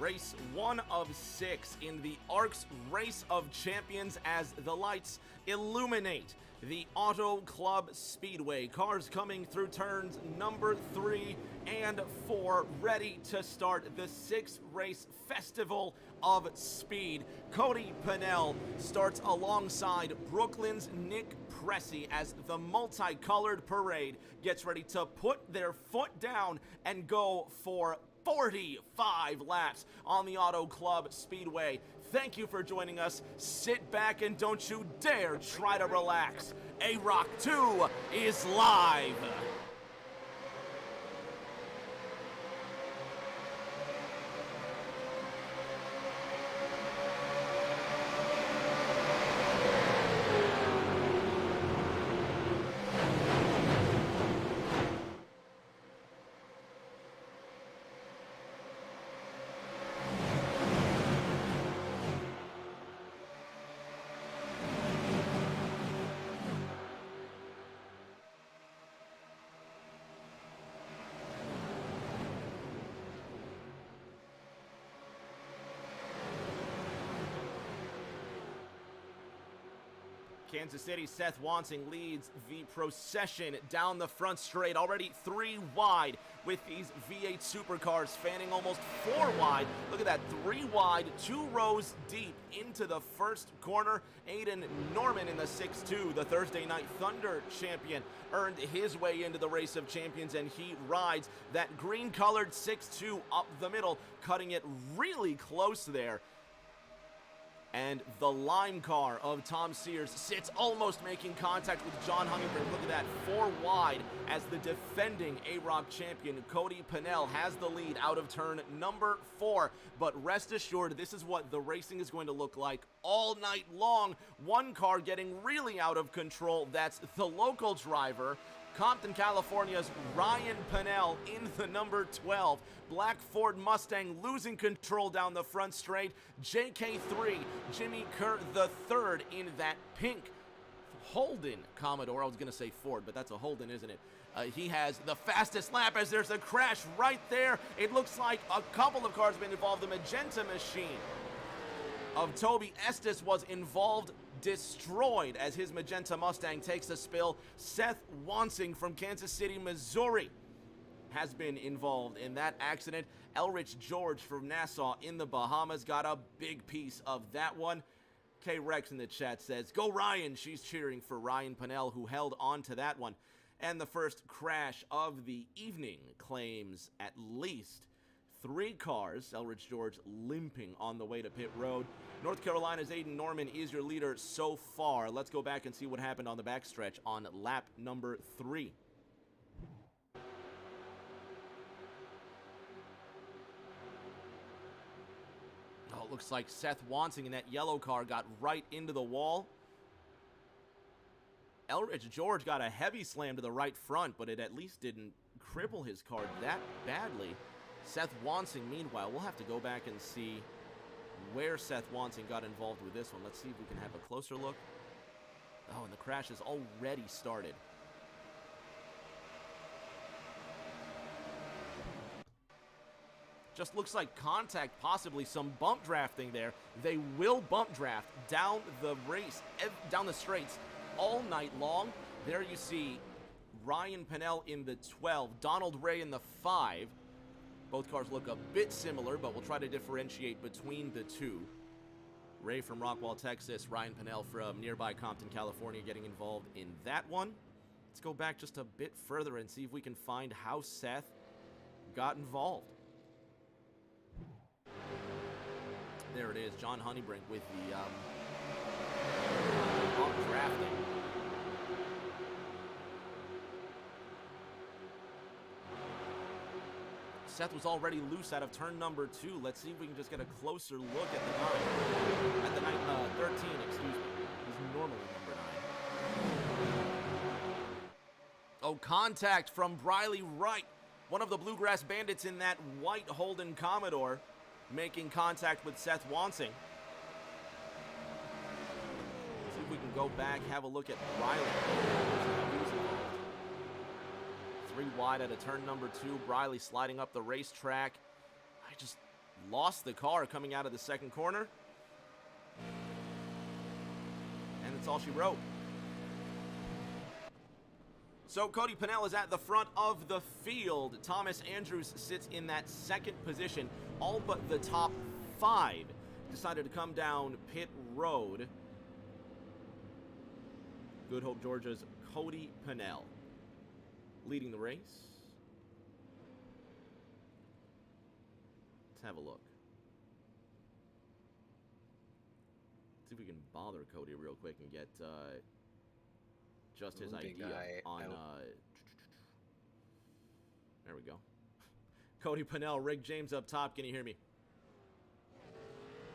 Race 1 of 6 in the ARC's Race of Champions as the lights illuminate the Auto Club Speedway. Cars coming through turns number 3 and 4, ready to start the 6th race festival of speed. Cody Pennell starts alongside Brooklyn's Nick Pressey as the multicolored parade gets ready to put their foot down and go for 45 laps on the Auto Club Speedway. Thank you for joining us. Sit back and don't you dare try to relax. AROC 2 is live. Kansas City, Seth Wansing leads the procession down the front straight, already 3 wide with these V8 supercars fanning almost 4 wide. Look at that, 3 wide, 2 rows deep into the first corner. Aiden Norman in the 6-2, the Thursday Night Thunder champion, earned his way into the Race of Champions, and he rides that green-colored 6-2 up the middle, cutting it really close there. And the lime car of Tom Sears sits almost making contact with John Huntington. Look at that, 4 wide as the defending AROC champion Cody Pennell has the lead out of turn number 4. But rest assured, this is what the racing is going to look like all night long. One car getting really out of control. That's the local driver, Compton, California's Ryan Pennell in the number 12. Black Ford Mustang losing control down the front straight. JK3, Jimmy Kerr the third in that pink Holden Commodore. I was going to say Ford, but that's a Holden, isn't it? He has the fastest lap as there's a crash right there. It looks like a couple of cars have been involved. The magenta machine of Toby Estes was involved, destroyed as his magenta Mustang takes a spill. Seth Wansing from Kansas City, Missouri has been involved in that accident. Elrich George from Nassau in the Bahamas got a big piece of that one. K-Rex in the chat says, "Go Ryan." She's cheering for Ryan Pennell, who held on to that one. And the first crash of the evening claims at least 3 cars. Elrich George limping on the way to pit road. North Carolina's Aiden Norman is your leader so far. Let's go back and see what happened on the backstretch on lap number 3. Oh, it looks like Seth Wansing in that yellow car got right into the wall. Elrich George got a heavy slam to the right front, but it at least didn't cripple his car that badly. Seth Wansing, meanwhile, we'll have to go back and see where Seth Wansing got involved with this one. Let's see if we can have a closer look. Oh, and the crash has already started. Just looks like contact, possibly some bump drafting there. They will bump draft down the race, down the straights all night long. There you see Ryan Pennell in the 12, Donald Ray in the 5. Both cars look a bit similar, but we'll try to differentiate between the two. Ray from Rockwall, Texas, Ryan Pennell from nearby Compton, California getting involved in that one. Let's go back just a bit further and see if we can find how Seth got involved. There it is, John Honeybrink with the drafting. Seth was already loose out of turn number 2. Let's see if we can just get a closer look at the 13, excuse me. He's normally number 9. Oh, contact from Briley Wright, one of the Bluegrass Bandits in that white Holden Commodore, making contact with Seth Wansing. Let's see if we can go back, have a look at Briley. 3 wide at a turn number 2. Briley sliding up the racetrack. lost the car coming out of the second corner. And that's all she wrote. So Cody Pennell is at the front of the field. Thomas Andrews sits in that second position. All but the top 5 decided to come down pit road. Good Hope, Georgia's Cody Pennell leading the race. Let's have a look. See if we can bother Cody real quick and get just his idea on. There we go. Cody Pennell, Rick James up top. Can you hear me?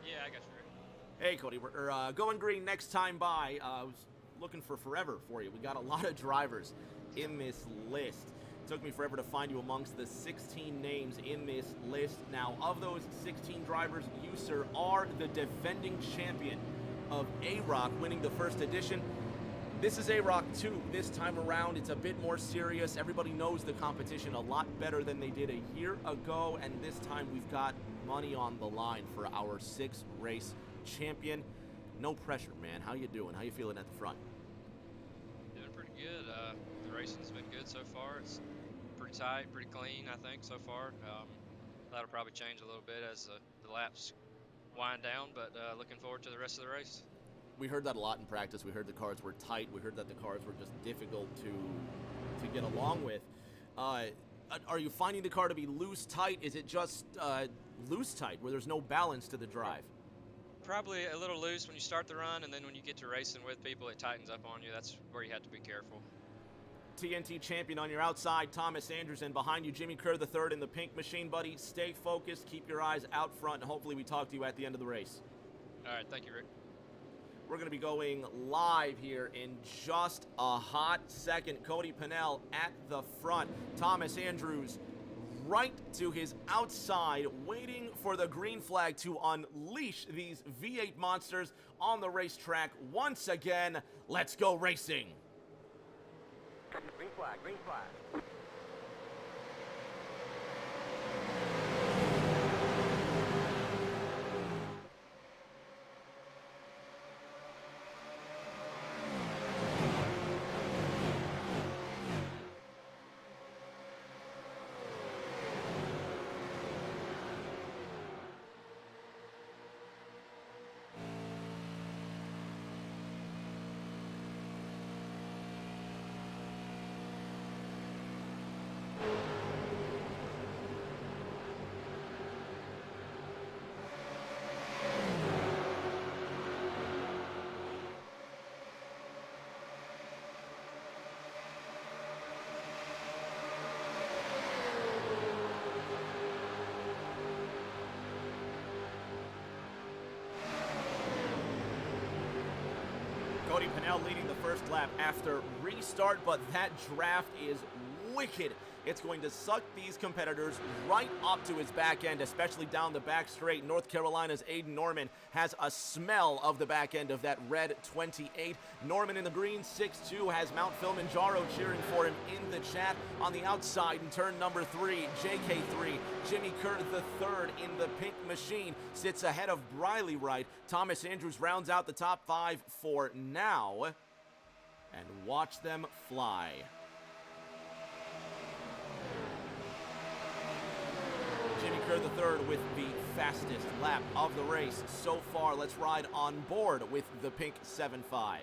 Yeah, I got you, Rick. Hey, Cody, we're going green next time by. I was looking for forever for you. We got a lot of drivers in this list. It took me forever to find you amongst the 16 names in this list. Now, of those 16 drivers, you, sir, are the defending champion of AROC, winning the first edition. This is AROC 2 this time around. It's a bit more serious. Everybody knows the competition a lot better than they did a year ago, and this time we've got money on the line for our 6th race champion. No pressure, man. How you doing? How you feeling at the front? Doing pretty good. The racing's been good so far. It's pretty tight, pretty clean, I think, so far. That'll probably change a little bit as the laps wind down, but looking forward to the rest of the race. We heard that a lot in practice. We heard the cars were tight. We heard that the cars were just difficult to get along with. Are you finding the car to be loose tight? Is it just loose tight where there's no balance to the drive? Probably a little loose when you start the run, and then when you get to racing with people, it tightens up on you. That's where you have to be careful. TNT champion on your outside, Thomas Andrews, and behind you, Jimmy Kerr III in the pink machine, buddy. Stay focused, keep your eyes out front, and hopefully we talk to you at the end of the race. All right, thank you, Rick. We're going to be going live here in just a hot second. Cody Pennell at the front. Thomas Andrews right to his outside, waiting for the green flag to unleash these V8 monsters on the racetrack once again. Let's go racing. Green flag, green flag. Cody Pennell leading the first lap after restart, but that draft is wicked. It's going to suck these competitors right up to his back end, especially down the back straight. North Carolina's Aiden Norman has a smell of the back end of that red 28. Norman in the green 6-2 has Mount Kilimanjaro cheering for him in the chat. On the outside in turn number 3, JK3, Jimmy Kerr III in the pink machine sits ahead of Briley Wright. Thomas Andrews rounds out the top 5 for now. And watch them fly. Jimmy Kerr III with the fastest lap of the race so far. Let's ride on board with the pink 7.5.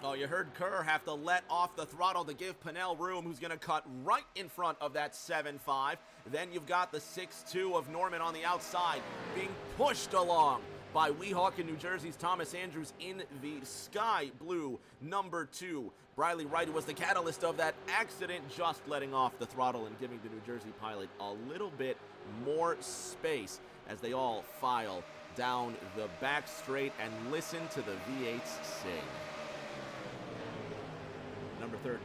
Oh, you heard Kerr have to let off the throttle to give Pennell room, who's going to cut right in front of that 7.5. Then you've got the 6.2 of Norman on the outside being pushed along by Weehawken, New Jersey's Thomas Andrews in the sky blue number 2. Briley Wright, who was the catalyst of that accident, just letting off the throttle and giving the New Jersey pilot a little bit more space as they all file down the back straight and listen to the V8s sing. Number 13,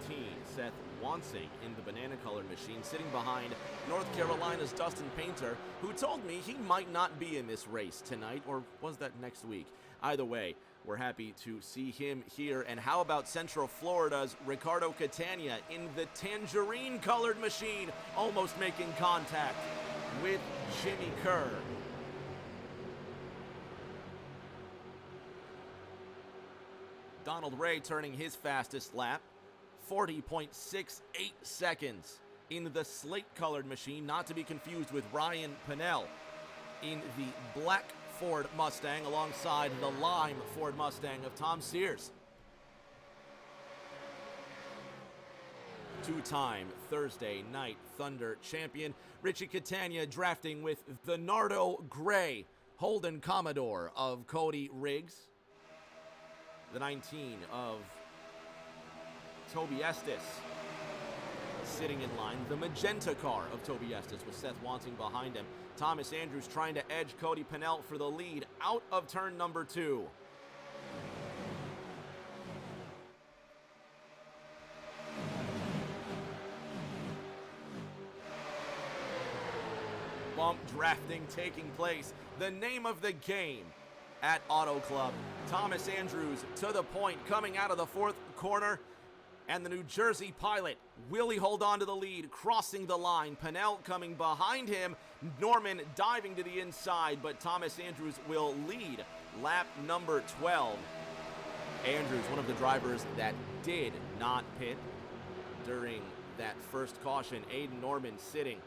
Seth Wansing in the banana-colored machine, sitting behind North Carolina's Dustin Painter, who told me he might not be in this race tonight, or was that next week? Either way, we're happy to see him here. And how about Central Florida's Ricardo Catania in the tangerine-colored machine, almost making contact with Jimmy Kerr. Donald Ray turning his fastest lap, 40.68 seconds in the slate-colored machine, not to be confused with Ryan Pinnell in the black Ford Mustang alongside the lime Ford Mustang of Tom Sears. Two-time Thursday Night Thunder champion Richie Catania drafting with the Nardo Gray Holden Commodore of Cody Riggs. The 19 of Toby Estes sitting in line. The magenta car of Toby Estes with Seth Wansing behind him. Thomas Andrews trying to edge Cody Pinnell for the lead out of turn number 2. Bump drafting taking place. The name of the game at Auto Club. Thomas Andrews to the point coming out of the 4th corner. And the New Jersey pilot, will he hold on to the lead, crossing the line? Pinnell coming behind him. Norman diving to the inside, but Thomas Andrews will lead lap number 12. Andrews, one of the drivers that did not pit during that first caution. Aiden Norman sitting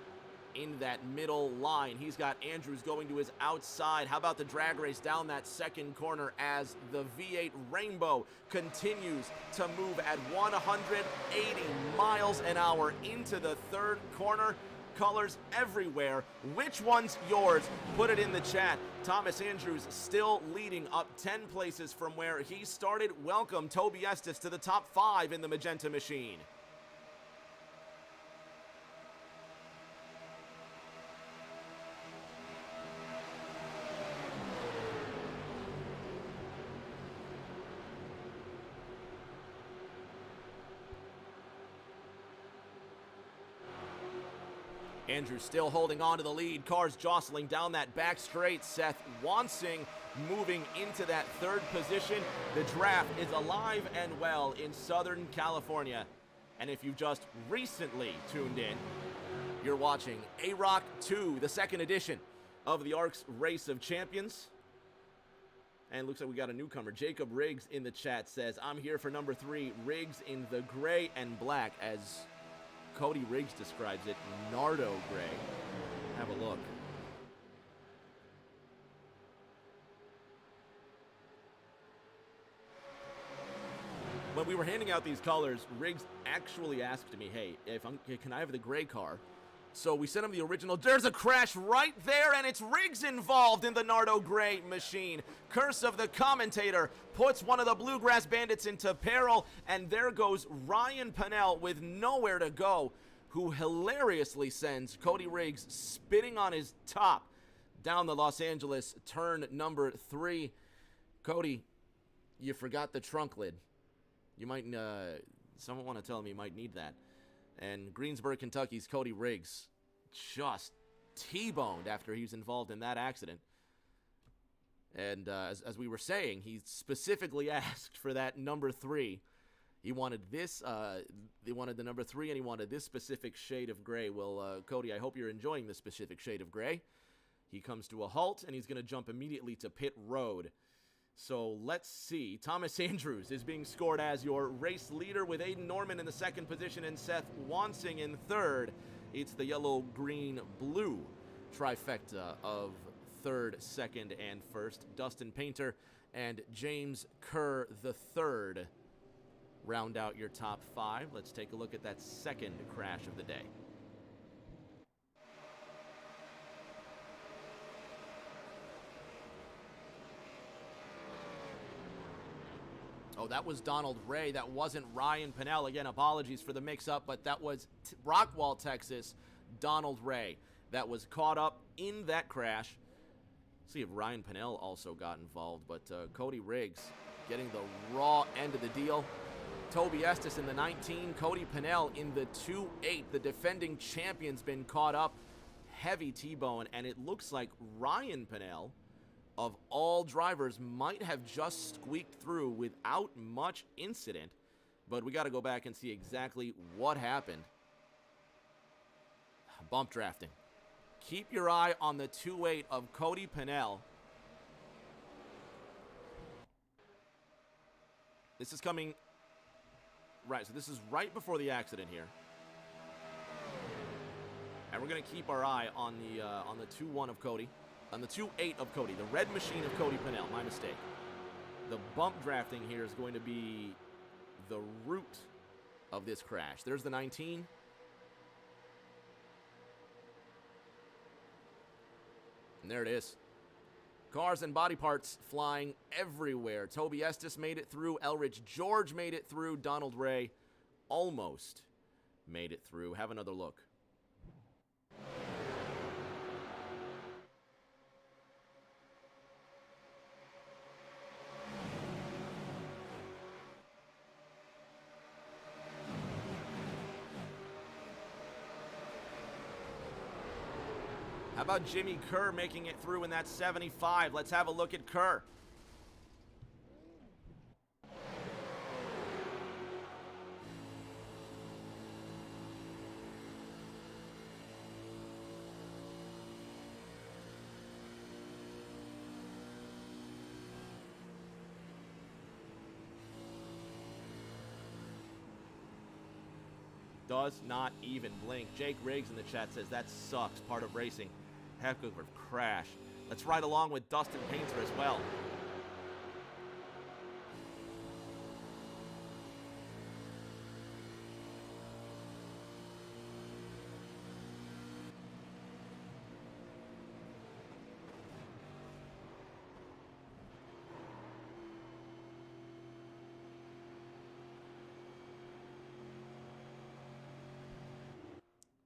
in that middle line. He's got Andrews going to his outside. How about the drag race down that second corner as the V8 Rainbow continues to move at 180 miles an hour into the 3rd corner. Colors everywhere. Which one's yours? Put it in the chat. Thomas Andrews still leading up 10 places from where he started. Welcome Toby Estes to the top 5 in the magenta machine. Andrews still holding on to the lead. Cars jostling down that back straight. Seth Wansing moving into that 3rd position. The draft is alive and well in Southern California. And if you've just recently tuned in, you're watching AROC 2, the 2nd edition of the ARC's Race of Champions. And looks like we got a newcomer. Jacob Riggs in the chat says, I'm here for number 3, Riggs in the gray and black, as Cody Riggs describes it, Nardo Gray. Have a look. When we were handing out these colors, Riggs actually asked me, hey, can I have the gray car? So we sent him the original. There's a crash right there, and it's Riggs involved in the Nardo Gray machine. Curse of the commentator puts one of the Bluegrass Bandits into peril, and there goes Ryan Pinnell with nowhere to go, who hilariously sends Cody Riggs spinning on his top down the Los Angeles turn number 3. Cody, you forgot the trunk lid. You might, someone want to tell him you might need that. And Greensburg, Kentucky's Cody Riggs just T-boned after he was involved in that accident. And as we were saying, he specifically asked for that number 3. He wanted this, he wanted the number 3, and he wanted this specific shade of gray. Well, Cody, I hope you're enjoying this specific shade of gray. He comes to a halt, and he's going to jump immediately to pit road. So let's see. Thomas Andrews is being scored as your race leader with Aiden Norman in the 2nd position and Seth Wansing in 3rd. It's the yellow, green, blue trifecta of 3rd, 2nd, and 1st. Dustin Painter and James Kerr III round out your top 5. Let's take a look at that 2nd crash of the day. Oh, that was Donald Ray. That wasn't Ryan Pinnell. Again, apologies for the mix-up, but that was Rockwall, Texas, Donald Ray. That was caught up in that crash. See if Ryan Pinnell also got involved, but Cody Riggs getting the raw end of the deal. Toby Estes in the 19, Cody Pennell in the 2-8. The defending champion's been caught up. Heavy T-bone, and it looks like Ryan Pennell, of all drivers, might have just squeaked through without much incident. But we got to go back and see exactly what happened. Bump drafting. Keep your eye on the 2-8 of Cody Pennell. This is coming... Right, so this is right before the accident here. And we're going to keep our eye on the 2-1 of Cody. On the 2-8 of Cody. The red machine of Cody Pennell. My mistake. The bump drafting here is going to be the root of this crash. There's the 19. And there it is. Cars and body parts flying everywhere. Toby Estes made it through. Elridge George made it through. Donald Ray almost made it through. Have another look. How about Jimmy Kerr making it through in that 75? Let's have a look at Kerr. Does not even blink. Jake Riggs in the chat says that sucks. Part of racing. Heck of a crash. Let's ride along with Dustin Painter as well.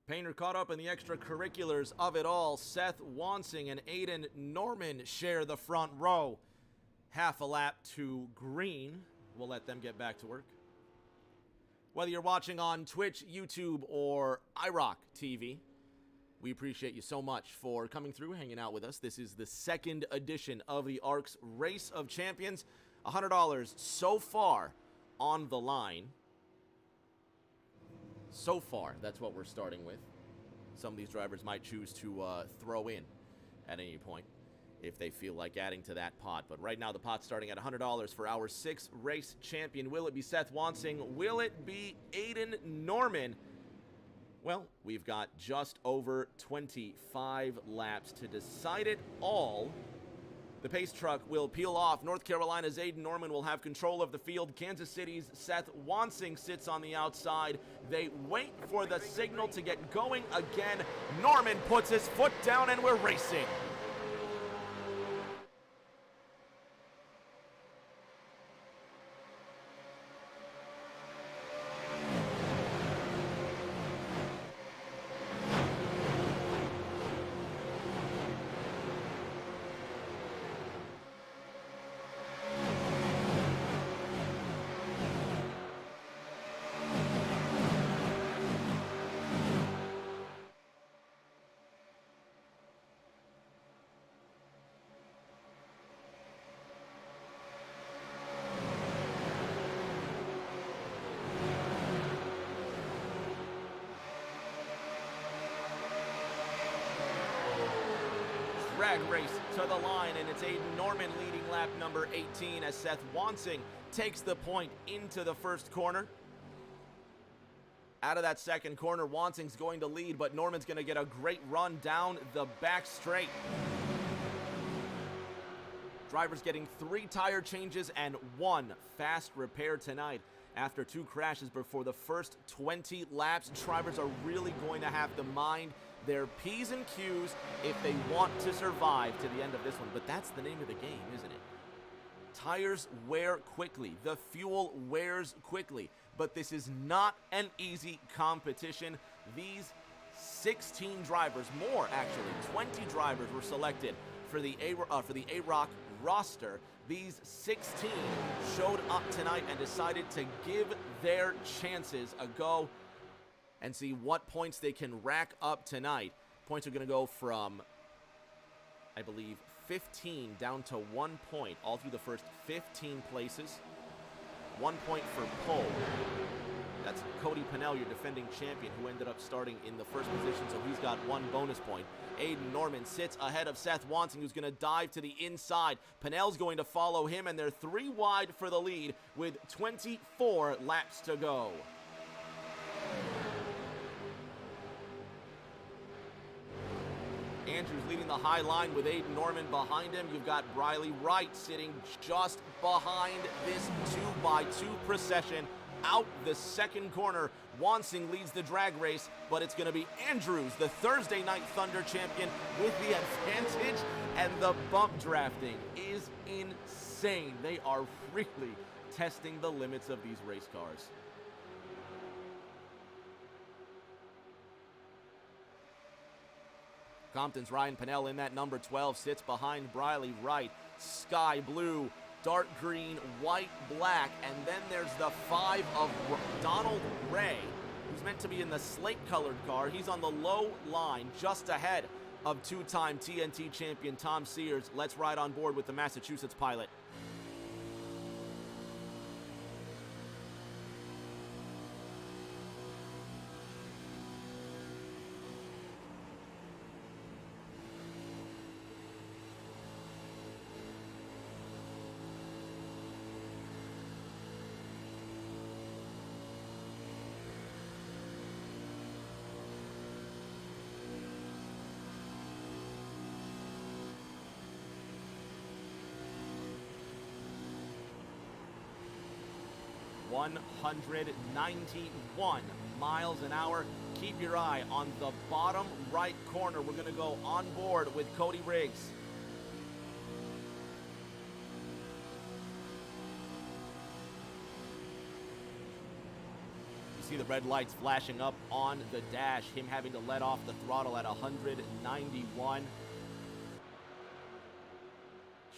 Painter caught up in the extracurriculars of it all. Seth Wansing and Aiden Norman share the front row. Half a lap to green. We'll let them get back to work. Whether you're watching on Twitch, YouTube, or iRoc TV, we appreciate you so much for coming through, hanging out with us. This is the second edition of the ARC's Race of Champions. $100 so far on the line. So far, that's what we're starting with. Some of these drivers might choose to throw in at any point if they feel like adding to that pot. But right now, the pot's starting at $100 for our 6th race champion. Will it be Seth Wansing? Will it be Aiden Norman? Well, we've got just over 25 laps to decide it all. The pace truck will peel off. North Carolina's Aiden Norman will have control of the field. Kansas City's Seth Wansing sits on the outside. They wait for the signal to get going again. Norman puts his foot down and we're racing. Drag race to the line, and it's Aiden Norman leading lap number 18 as Seth Wansing takes the point into the first corner. Out of that second corner, Wansing's going to lead, but Norman's going to get a great run down the back straight. Drivers getting 3 tire changes and 1 fast repair tonight. After 2 crashes before the first 20 laps, drivers are really going to have to mind their P's and Q's if they want to survive to the end of this one. But that's the name of the game, isn't it? Tires wear quickly. The fuel wears quickly. But this is not an easy competition. These 16 drivers, more actually, 20 drivers were selected for the AROC roster, these 16 showed up tonight and decided to give their chances a go and see what points they can rack up tonight. Points are going to go from, I believe, 15 down to 1 point all through the first 15 places. 1 point for pole. That's Cody Pennell, your defending champion, who ended up starting in the first position, so he's got 1 bonus point. Aiden Norman sits ahead of Seth Wansing, who's going to dive to the inside. Pennell's going to follow him, and they're 3 wide for the lead with 24 laps to go. Andrews leading the high line with Aiden Norman behind him. You've got Briley Wright sitting just behind this 2x2 procession. Out the second corner, Wansing leads the drag race, but it's going to be Andrews, the Thursday Night Thunder champion, with the advantage, and the bump drafting is insane. They are really testing the limits of these race cars. Compton's Ryan Pennell in that number 12 sits behind Briley Wright. Sky blue, dark green, white, black, and then there's the 5 of Donald Ray, who's meant to be in the slate-colored car. He's on the low line, just ahead of 2-time TNT champion Tom Sears. Let's ride on board with the Massachusetts pilot. ...191 miles an hour. Keep your eye on the bottom right corner. We're going to go on board with Cody Riggs. You see the red lights flashing up on the dash, him having to let off the throttle at 191.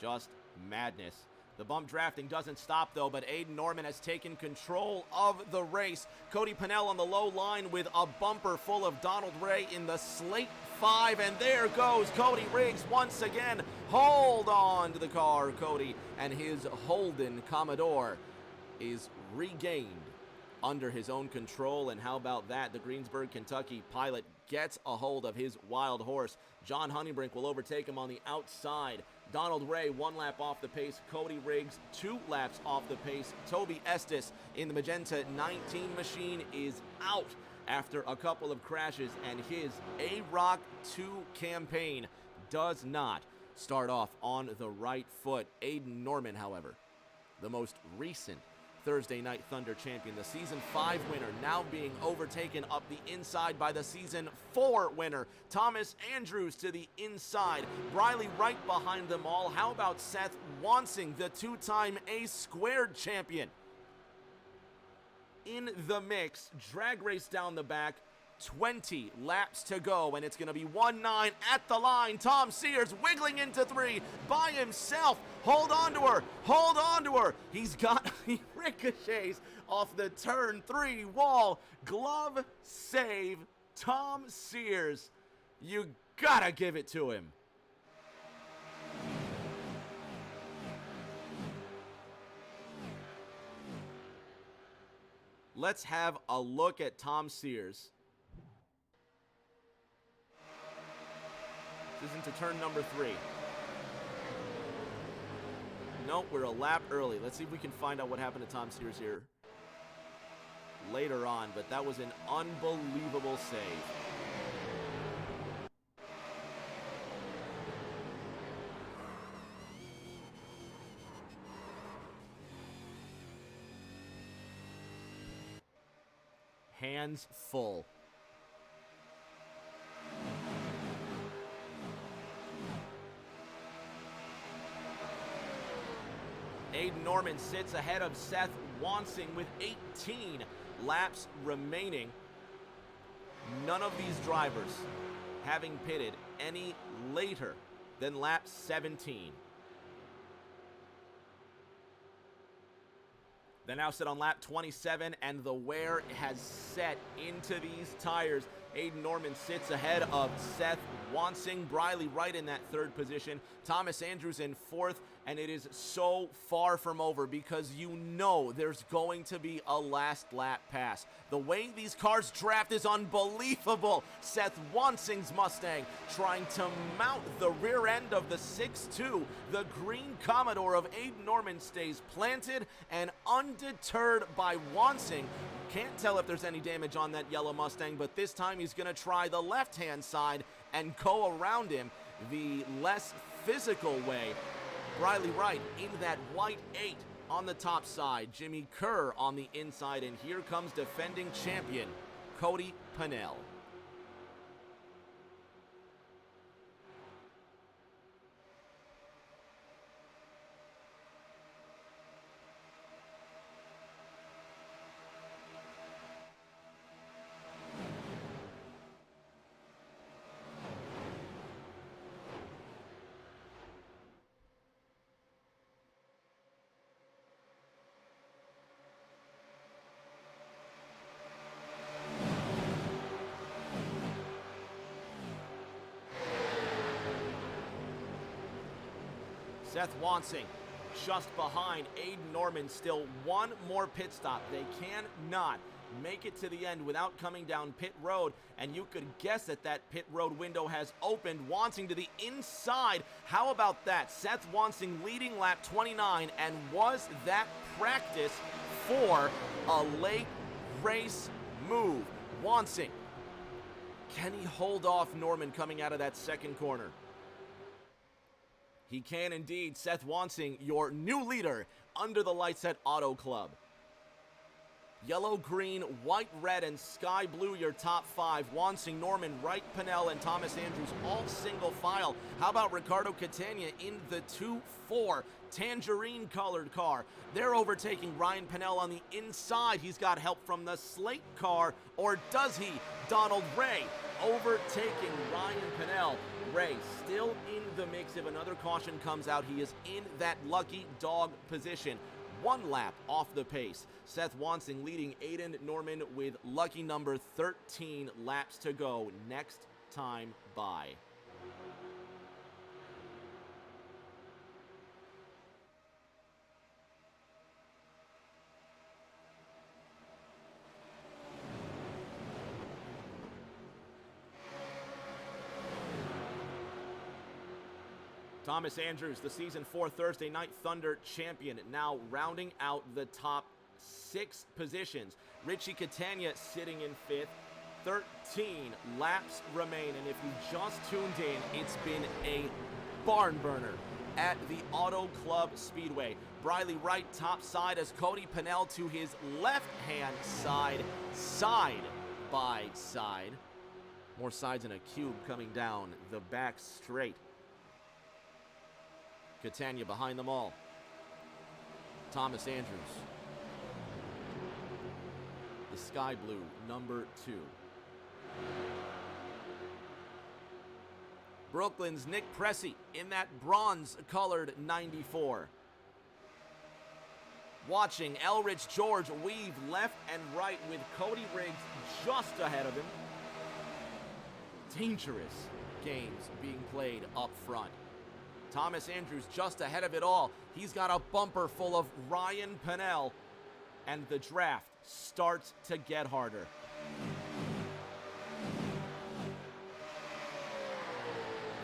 Just madness. The bump drafting doesn't stop, though, but Aiden Norman has taken control of the race. Cody Pennell on the low line with a bumper full of Donald Ray in the slate 5, and there goes Cody Riggs once again. Hold on to the car, Cody, and his Holden Commodore is regained under his own control, and how about that? The Greensburg, Kentucky pilot gets a hold of his wild horse. John Honeybrink will overtake him on the outside. Donald Ray 1 lap off the pace. Cody Riggs 2 laps off the pace. Toby Estes in the Magenta 19 machine is out after a couple of crashes, and his AROC 2 campaign does not start off on the right foot. Aiden Norman, however, the most recent Thursday Night Thunder champion, the Season 5 winner, now being overtaken up the inside by the Season 4 winner, Thomas Andrews to the inside. Briley right behind them all. How about Seth Wansing, the 2-time A-squared champion? In the mix, drag race down the back, 20 laps to go, and it's going to be 1-9 at the line. Tom Sears wiggling into 3 by himself. Hold on to her. Hold on to her. He ricochets off the turn 3 wall. Glove save. Tom Sears. You gotta give it to him. Let's have a look at Tom Sears. This is into turn number 3. Nope, we're a lap early. Let's see if we can find out what happened to Tom Sears here later on, but that was an unbelievable save. Hands full. Aiden Norman sits ahead of Seth Wansing with 18 laps remaining. None of these drivers having pitted any later than lap 17. They're now set on lap 27, and the wear has set into these tires. Aiden Norman sits ahead of Seth Wansing, Briley Wright in that third position, Thomas Andrews in fourth, and it is so far from over because you know there's going to be a last lap pass. The way these cars draft is unbelievable. Seth Wansing's Mustang trying to mount the rear end of the 6.2. The green Commodore of Aiden Norman stays planted and undeterred by Wansing. Can't tell if there's any damage on that yellow Mustang, but this time he's going to try the left-hand side and go around him the less physical way. Briley Wright in that white 8 on the top side. Jimmy Kerr on the inside, and here comes defending champion Cody Pennell. Seth Wansing just behind Aiden Norman, still one more pit stop. They cannot make it to the end without coming down pit road, and you could guess that that pit road window has opened. Wansing to the inside. How about that? Seth Wansing leading lap 29, and was that practice for a late race move? Wansing, can he hold off Norman coming out of that second corner? He can indeed. Seth Wansing, your new leader under the lights at Auto Club. Yellow, green, white, red, and sky blue, your top 5. Wansing, Norman, Wright, Pennell, and Thomas Andrews, all single file. How about Ricardo Catania in the 2-4 tangerine-colored car? They're overtaking Ryan Pennell on the inside. He's got help from the slate car, or does he? Donald Ray overtaking Ryan Pennell. Ray still in the mix. If another caution comes out, he is in that lucky dog position. One lap off the pace. Seth Wansing leading Aiden Norman with lucky number 13 laps to go next time by. Thomas Andrews, the Season 4 Thursday Night Thunder champion, now rounding out the top 6 positions. Richie Catania sitting in 5th. 13 laps remain, and if you just tuned in, it's been a barn burner at the Auto Club Speedway. Briley Wright top side as Cody Pennell to his left-hand side, side by side. More sides in a cube coming down the back straight. Catania behind them all. Thomas Andrews. The sky blue, number 2. Brooklyn's Nick Pressey in that bronze-colored 94. Watching Elrich George weave left and right with Cody Riggs just ahead of him. Dangerous games being played up front. Thomas Andrews just ahead of it all. He's got a bumper full of Ryan Pennell, and the draft starts to get harder.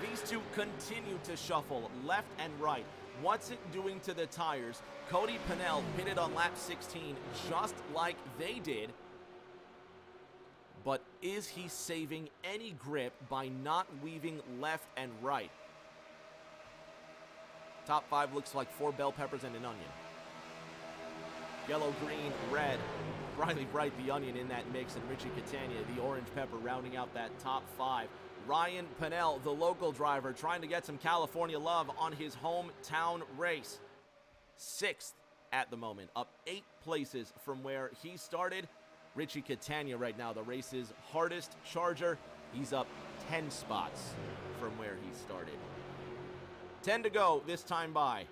These two continue to shuffle left and right. What's it doing to the tires? Cody Pennell pitted on lap 16 just like they did. But is he saving any grip by not weaving left and right? Top 5 looks like 4 bell peppers and an onion. Yellow, green, red. Briley Wright, the onion in that mix, and Richie Catania, the orange pepper, rounding out that top 5. Ryan Pennell, the local driver, trying to get some California love on his hometown race. 6th at the moment, up 8 places from where he started. Richie Catania right now, the race's hardest charger. He's up 10 spots from where he started. 10 to go this time by.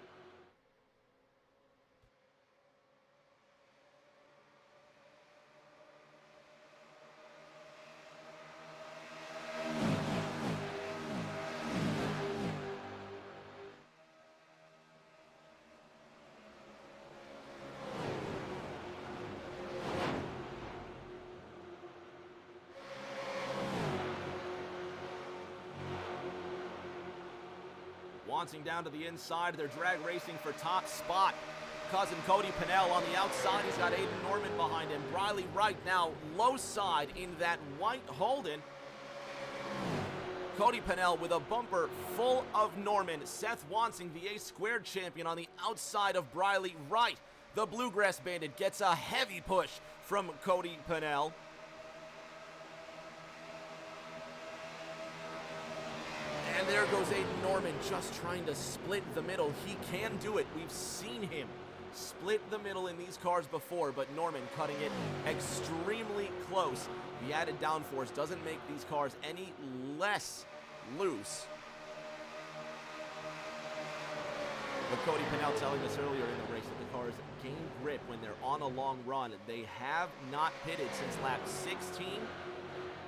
Wansing down to the inside. They're drag racing for top spot. Cousin Cody Pennell on the outside. He's got Aiden Norman behind him. Briley Wright now low side in that white Holden. Cody Pennell with a bumper full of Norman. Seth Wansing, the A² champion, on the outside of Briley Wright. The Bluegrass Bandit gets a heavy push from Cody Pennell. And there goes Aiden Norman just trying to split the middle. He can do it. We've seen him split the middle in these cars before, but Norman cutting it extremely close. The added downforce doesn't make these cars any less loose. But Cody Pennell telling us earlier in the race that the cars gain grip when they're on a long run. They have not pitted since lap 16.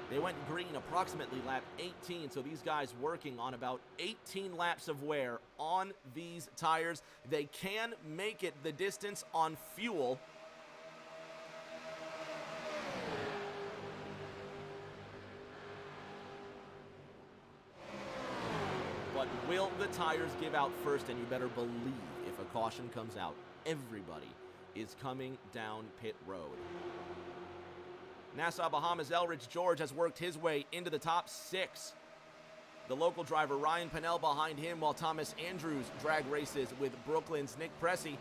They went green approximately lap 18, so these guys working on about 18 laps of wear on these tires. They can make it the distance on fuel. But will the tires give out first? And you better believe if a caution comes out, everybody is coming down pit road. Nassau Bahamas Elridge George has worked his way into the top 6. The local driver Ryan Pennell behind him, while Thomas Andrews drag races with Brooklyn's Nick Pressey.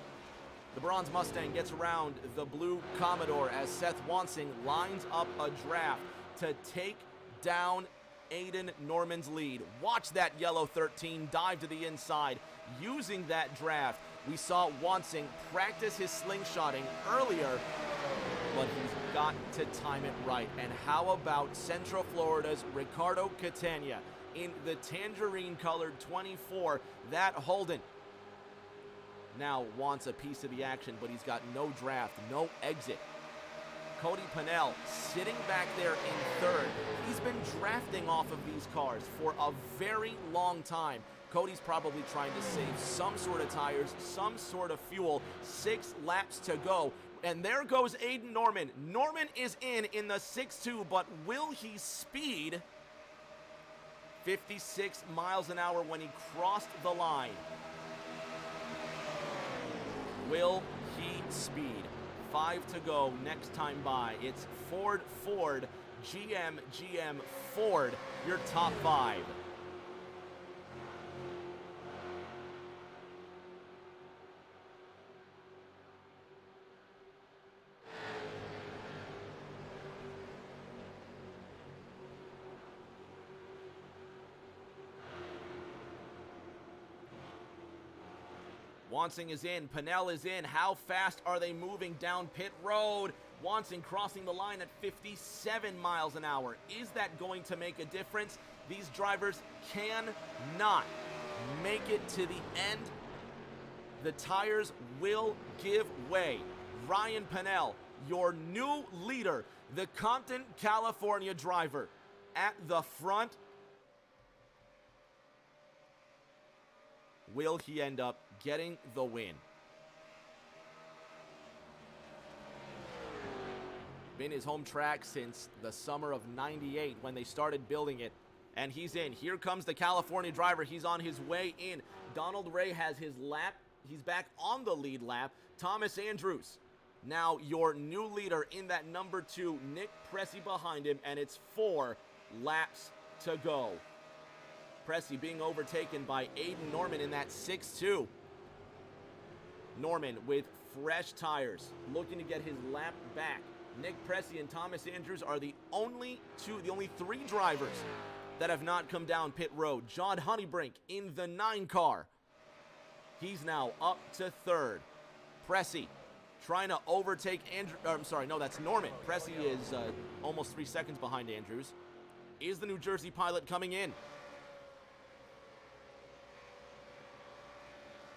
The bronze Mustang gets around the blue Commodore as Seth Wansing lines up a draft to take down Aiden Norman's lead. Watch that yellow 13 dive to the inside using that draft. We saw Wansing practice his slingshotting earlier, but he's got to time it right. And how about Central Florida's Ricardo Catania in the tangerine-colored 24? That Holden now wants a piece of the action, but he's got no draft, no exit. Cody Pennell sitting back there in third. He's been drafting off of these cars for a very long time. Cody's probably trying to save some sort of tires, some sort of fuel. 6 laps to go. And there goes Aiden Norman. Norman is in the 6.2, but will he speed? 56 miles an hour when he crossed the line. Will he speed? 5 to go next time by. It's Ford, GM, Ford, your top 5. Wansing is in, Pennell is in. How fast are they moving down pit road? Wansing crossing the line at 57 miles an hour. Is that going to make a difference? These drivers cannot make it to the end. The tires will give way. Ryan Pennell, your new leader, the Compton, California driver, at the front. Will he end up getting the win? Been his home track since the summer of '98 when they started building it. And he's in. Here comes the California driver. He's on his way in. Donald Ray has his lap. He's back on the lead lap. Thomas Andrews, now your new leader in that number 2. Nick Pressey behind him, and it's 4 laps to go. Pressey being overtaken by Aiden Norman in that 6.2. Norman with fresh tires, looking to get his lap back. Nick Pressey and Thomas Andrews are the only 3 drivers that have not come down pit road. John Honeybrink in the 9 car. He's now up to 3rd. Pressey trying to overtake that's Norman. Pressey is almost 3 seconds behind Andrews. Is the New Jersey pilot coming in?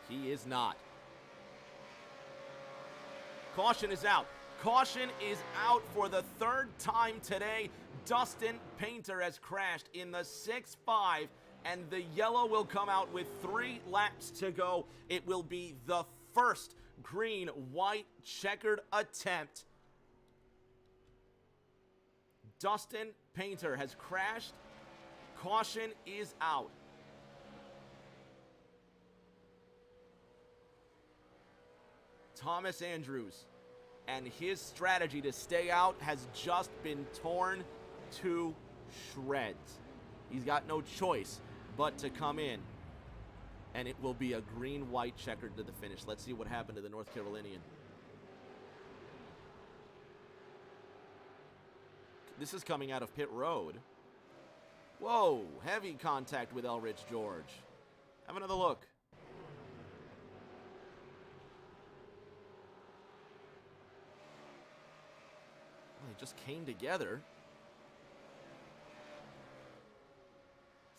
He is not. Caution is out. Caution is out for the 3rd time today. Dustin Painter has crashed in the 6.5, and the yellow will come out with 3 laps to go. It will be the first green-white checkered attempt. Dustin Painter has crashed. Caution is out. Thomas Andrews and his strategy to stay out has just been torn to shreds. He's got no choice but to come in, and it will be a green-white checkered to the finish. Let's see what happened to the North Carolinian. This is coming out of pit road. Whoa, heavy contact with Elrich George. Have another look. Well, they just came together.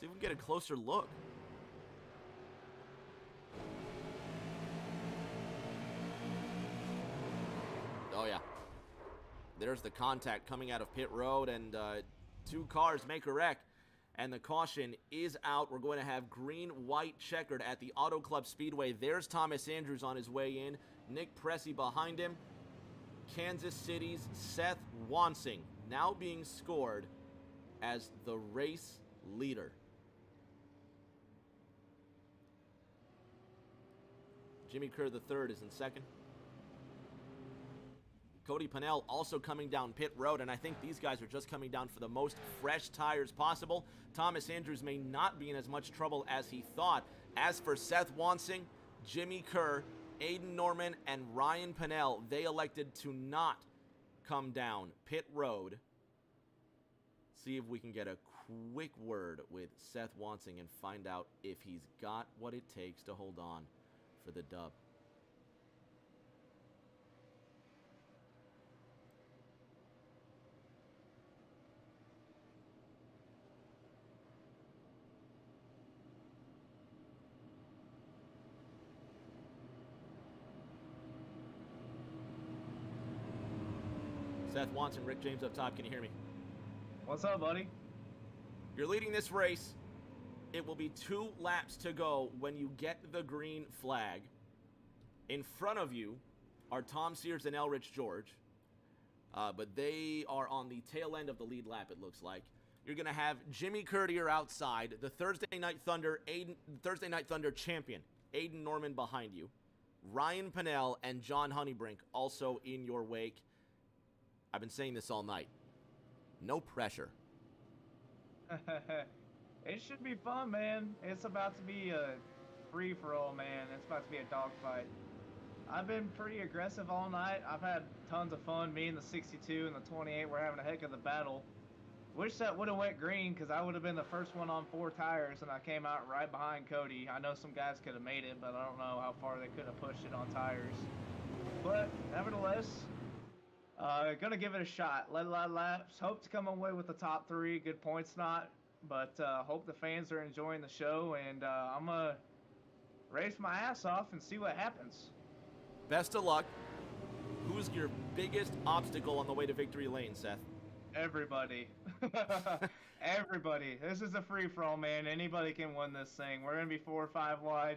See if we can get a closer look. Oh, yeah. There's the contact coming out of pit road, and two cars make a wreck, and the caution is out. We're going to have green-white checkered at the Auto Club Speedway. There's Thomas Andrews on his way in. Nick Pressey behind him. Kansas City's Seth Wansing now being scored as the race leader. Jimmy Kerr III is in second. Cody Pennell also coming down pit road, and I think these guys are just coming down for the most fresh tires possible. Thomas Andrews may not be in as much trouble as he thought. As for Seth Wansing, Jimmy Kerr, Aiden Norman, and Ryan Pennell, they elected to not come down pit road. See if we can get a quick word with Seth Wansing and find out if he's got what it takes to hold on for the dub. Seth Wansing, Rick James up top. Can you hear me? What's up, buddy? You're leading this race. It will be 2 laps to go when you get the green flag. In front of you are Tom Sears and Elrich George, but they are on the tail end of the lead lap, it looks like. You're going to have Jimmy Curtier outside, the Thursday Night Thunder champion, Aiden Norman behind you, Ryan Pennell and John Honeybrink also in your wake. I've been saying this all night. No pressure. It should be fun, man. It's about to be a free-for-all, man. It's about to be a dogfight. I've been pretty aggressive all night. I've had tons of fun. Me and the 62 and the 28 were having a heck of a battle. Wish that would have went green, because I would have been the first one on 4 tires, and I came out right behind Cody. I know some guys could have made it, but I don't know how far they could have pushed it on tires. But nevertheless, gonna give it a shot. Let laps. Hope to come away with the top 3. Good points not, but hope the fans are enjoying the show, and I'm gonna race my ass off and see what happens. Best of luck. Who's your biggest obstacle on the way to victory lane, Seth? Everybody. Everybody. This is a free-for-all, man. Anybody can win this thing. We're gonna be 4 or 5 wide.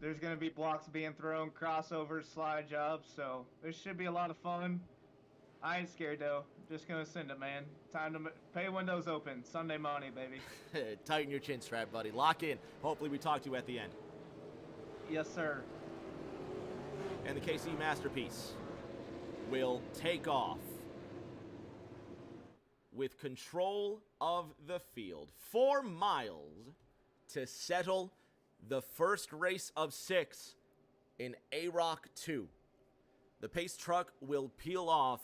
There's going to be blocks being thrown, crossovers, slide jobs, so this should be a lot of fun. I ain't scared, though. Just going to send it, man. Time to pay windows open. Sunday money, baby. Tighten your chin strap, buddy. Lock in. Hopefully we talk to you at the end. Yes, sir. And the KC Masterpiece will take off with control of the field. 4 miles to settle the first race of 6 in AROC 2. The pace truck will peel off.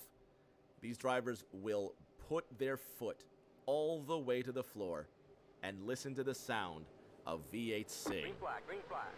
These drivers will put their foot all the way to the floor and listen to the sound of V8 sing. Green flag, green flag.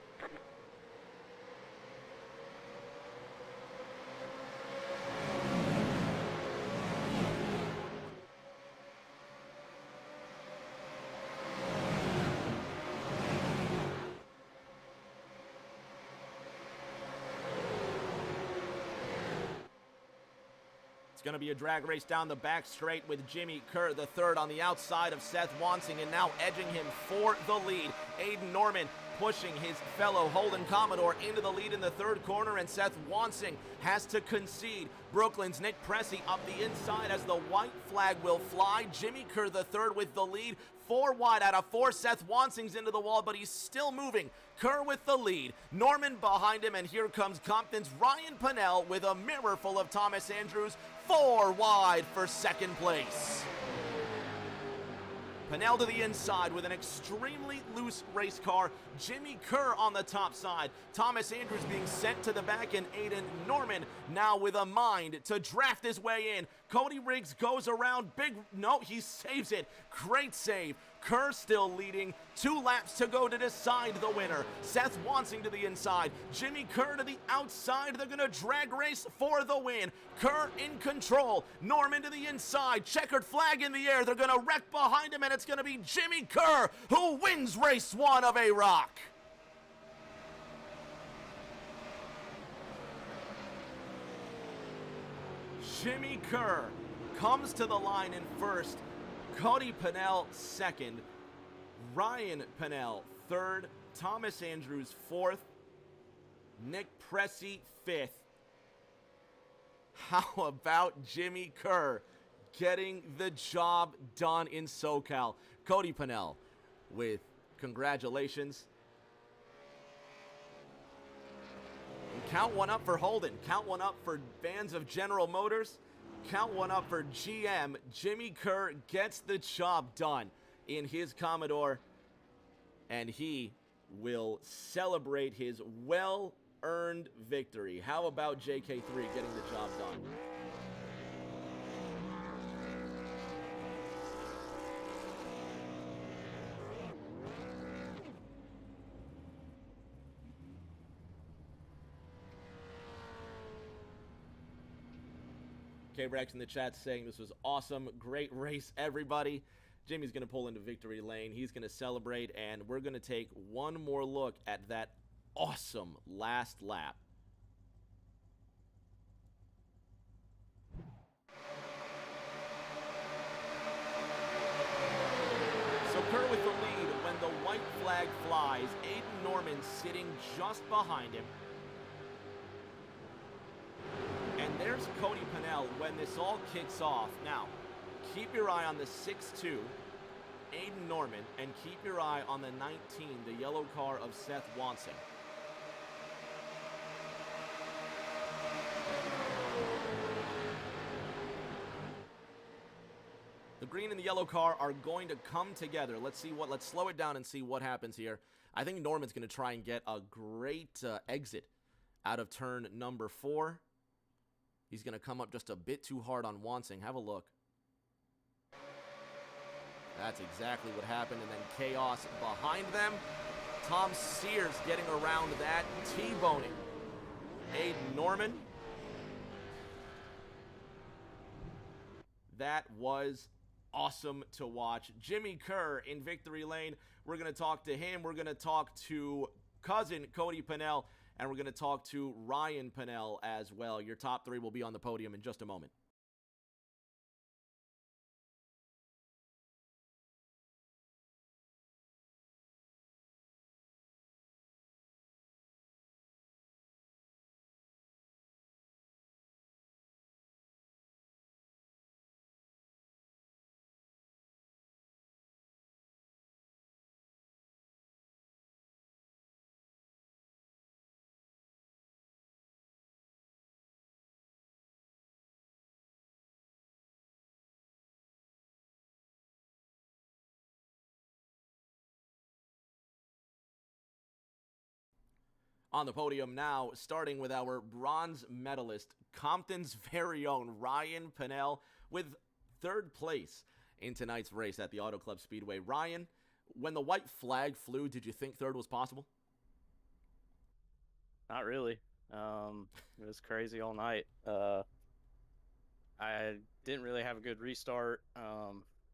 going to be a drag race down the back straight with Jimmy Kerr, the third, on the outside of Seth Wansing, and now edging him for the lead. Aiden Norman pushing his fellow Holden Commodore into the lead in the third corner, and Seth Wansing has to concede. Brooklyn's Nick Pressey up the inside as the white flag will fly. Jimmy Kerr, the third, with the lead. 4 wide out of 4. Seth Wansing's into the wall, but he's still moving. Kerr with the lead. Norman behind him, and here comes Compton's Ryan Pennell with a mirror full of Thomas Andrews. 4 wide for second place. Pennell to the inside with an extremely loose race car. Jimmy Kerr on the top side. Thomas Andrews being sent to the back, and Aiden Norman now with a mind to draft his way in. Cody Riggs goes around. No, he saves it. Great save. Kerr still leading. 2 laps to go to decide the winner. Seth Wansing to the inside. Jimmy Kerr to the outside. They're going to drag race for the win. Kerr in control. Norman to the inside. Checkered flag in the air. They're going to wreck behind him, and it's going to be Jimmy Kerr who wins race 1 of AROC. Jimmy Kerr comes to the line in first. Cody Pennell second. Ryan Pennell third. Thomas Andrews fourth. Nick Pressey fifth. How about Jimmy Kerr getting the job done in SoCal? Cody Pennell with congratulations. And count one up for Holden. Count one up for fans of General Motors. Count one up for GM. Jimmy Kerr gets the job done in his Commodore, and he will celebrate his well-earned victory. How about JK3 getting the job done? K-Rex in the chat saying this was awesome. Great race, everybody. Jimmy's going to pull into victory lane. He's going to celebrate, and we're going to take one more look at that awesome last lap. So Kerr with the lead when the white flag flies. Aiden Norman sitting just behind him. And there's Cody Pennell when this all kicks off. Now, keep your eye on the 6'2", Aiden Norman, and keep your eye on the 19, the yellow car of Seth Wansing. The green and the yellow car are going to come together. Let's slow it down and see what happens here. I think Norman's going to try and get a great exit out of turn number 4. He's going to come up just a bit too hard on Wansing. Have a look. That's exactly what happened, and then chaos behind them. Tom Sears getting around that, T-boning Aiden Norman. That was awesome to watch. Jimmy Kerr in victory lane. We're going to talk to him. We're going to talk to cousin Cody Pennell. And we're going to talk to Ryan Pennell as well. Your top 3 will be on the podium in just a moment. On the podium now, starting with our bronze medalist, Compton's very own Ryan Pennell, with 3rd place in tonight's race at the Auto Club Speedway. Ryan, when the white flag flew, did you think 3rd was possible? Not really. It was crazy all night. I didn't really have a good restart.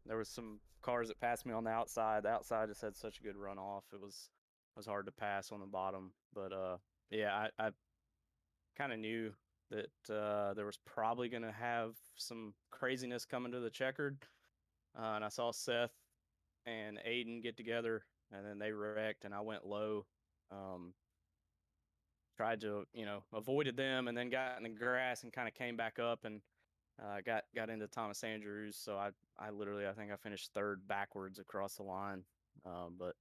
There was some cars that passed me on the outside. The outside just had such a good runoff. It was hard to pass on the bottom. But yeah, I kind of knew that there was probably going to have some craziness coming to the checkered. And I saw Seth and Aiden get together, and then they wrecked, and I went low. Tried to, avoided them, and then got in the grass and kind of came back up and got into Thomas Andrews. So I literally, I think I finished third backwards across the line. But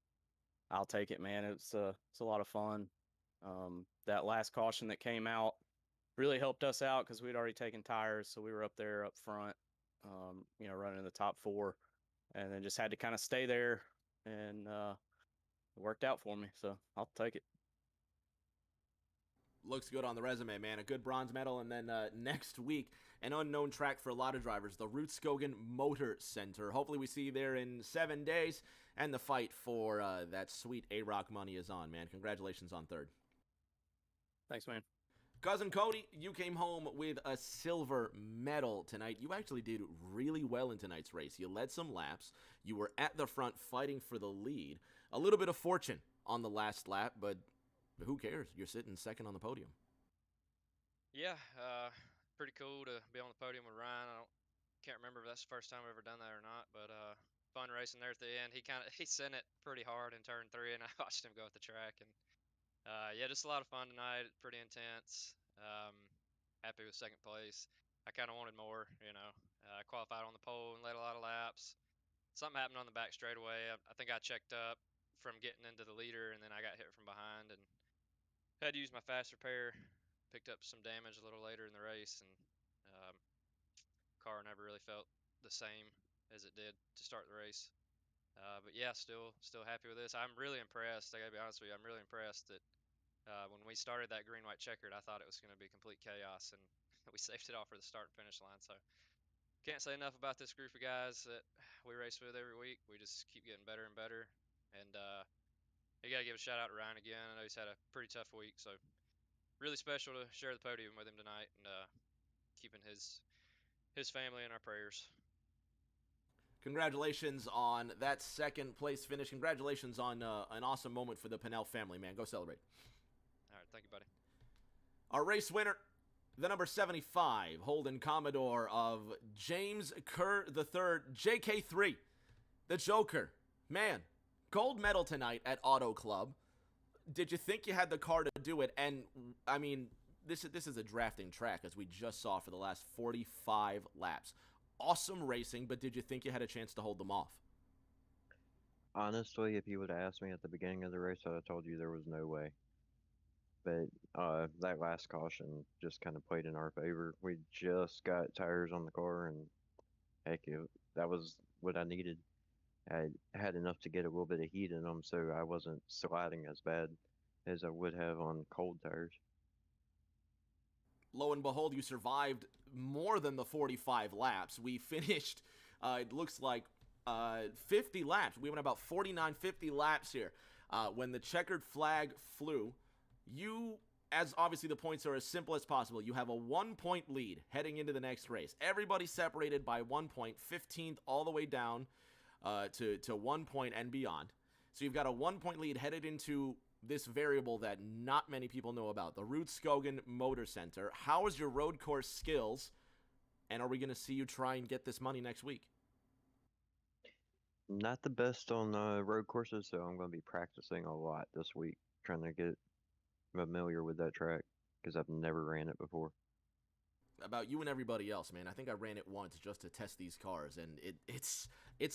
I'll take it, man. It's a lot of fun. That last caution that came out really helped us out because we'd already taken tires, so we were up there up front, running in the top 4, and then just had to kind of stay there, and it worked out for me. So I'll take it. Looks good on the resume, man. A good bronze medal, and then next week, an unknown track for a lot of drivers, the Rootscogan Motor Center. Hopefully we see you there in 7 days, and the fight for that sweet AROC money is on, man. Congratulations on third. Thanks, man. Cousin Cody, you came home with a silver medal tonight. You actually did really well in tonight's race. You led some laps. You were at the front fighting for the lead. A little bit of fortune on the last lap, but who cares? You're sitting second on the podium. Yeah, pretty cool to be on the podium with Ryan. Can't remember if that's the first time I've ever done that or not, but fun racing there at the end. He sent it pretty hard in turn 3, and I watched him go at the track, and yeah, just a lot of fun tonight. Pretty intense. Happy with second place. I kind of wanted more, I qualified on the pole and led a lot of laps. Something happened on the back straightaway. I think I checked up from getting into the leader, and then I got hit from behind and had to use my fast repair. Picked up some damage a little later in the race, and car never really felt the same as it did to start the race. But yeah, still happy with this. I'm really impressed. I gotta be honest with you. I'm really impressed that when we started that green-white checkered, I thought it was going to be complete chaos, and we saved it all for the start and finish line. So can't say enough about this group of guys that we race with every week. We just keep getting better and better. And you got to give a shout out to Ryan again. I know he's had a pretty tough week, so really special to share the podium with him tonight, and keeping his family in our prayers. Congratulations on that second place finish. Congratulations on an awesome moment for the Pinnell family, man. Go celebrate. All right, thank you, buddy. Our race winner, the number 75 Holden Commodore of James Kerr III, JK3, the Joker. Man, gold medal tonight at Auto Club. Did you think you had the car to do it? And, I mean, this is a drafting track, as we just saw for the last 45 laps. Awesome racing, but did you think you had a chance to hold them off? Honestly, if you would have asked me at the beginning of the race, I'd have told you there was no way. But that last caution just kind of played in our favor. We just got tires on the car, and heck, that was what I needed. I had enough to get a little bit of heat in them, so I wasn't sliding as bad as I would have on cold tires. Lo and behold, you survived more than the 45 laps. We finished, it looks like, 50 laps. We went about 49, 50 laps here. When the checkered flag flew, you, as obviously the points are as simple as possible, you have a 1-point lead heading into the next race. Everybody separated by 1 point, 15th all the way down to 1 point and beyond. So you've got a 1-point lead headed into this variable that not many people know about, the Rootscogan Motor Center. How is your road course skills, and are we going to see you try and get this money next week? Not the best on road courses, so I'm going to be practicing a lot this week, trying to get familiar with that track because I've never ran it before. About you and everybody else, man. I think I ran it once just to test these cars, and it's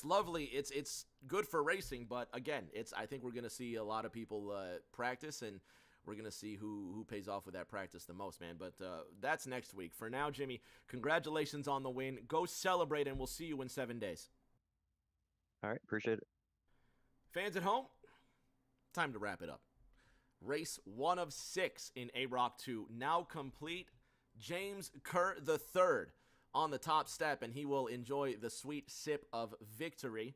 lovely. It's good for racing, but again, I think we're gonna see a lot of people practice, and we're gonna see who pays off with that practice the most, man. But that's next week. For now, Jimmy, congratulations on the win. Go celebrate, and we'll see you in 7 days. All right, appreciate it. Fans at home, time to wrap it up. Race 1 of 6 in AROC 2 now complete. James Kerr III on the top step, and he will enjoy the sweet sip of victory.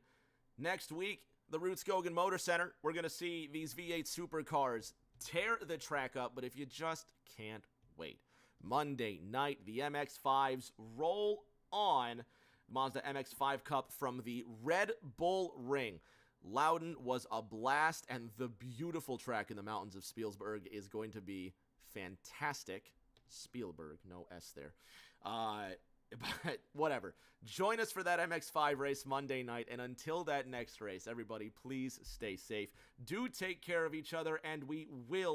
Next week, the Rootscogan Motor Center, we're going to see these V8 supercars tear the track up, but if you just can't wait. Monday night, the MX-5s roll on. Mazda MX-5 Cup from the Red Bull Ring. Loudon was a blast, and the beautiful track in the mountains of Spielsberg is going to be fantastic. Spielberg, no S there. But whatever. Join us for that MX5 race Monday night. And until that next race, everybody, please stay safe. Do take care of each other, and we will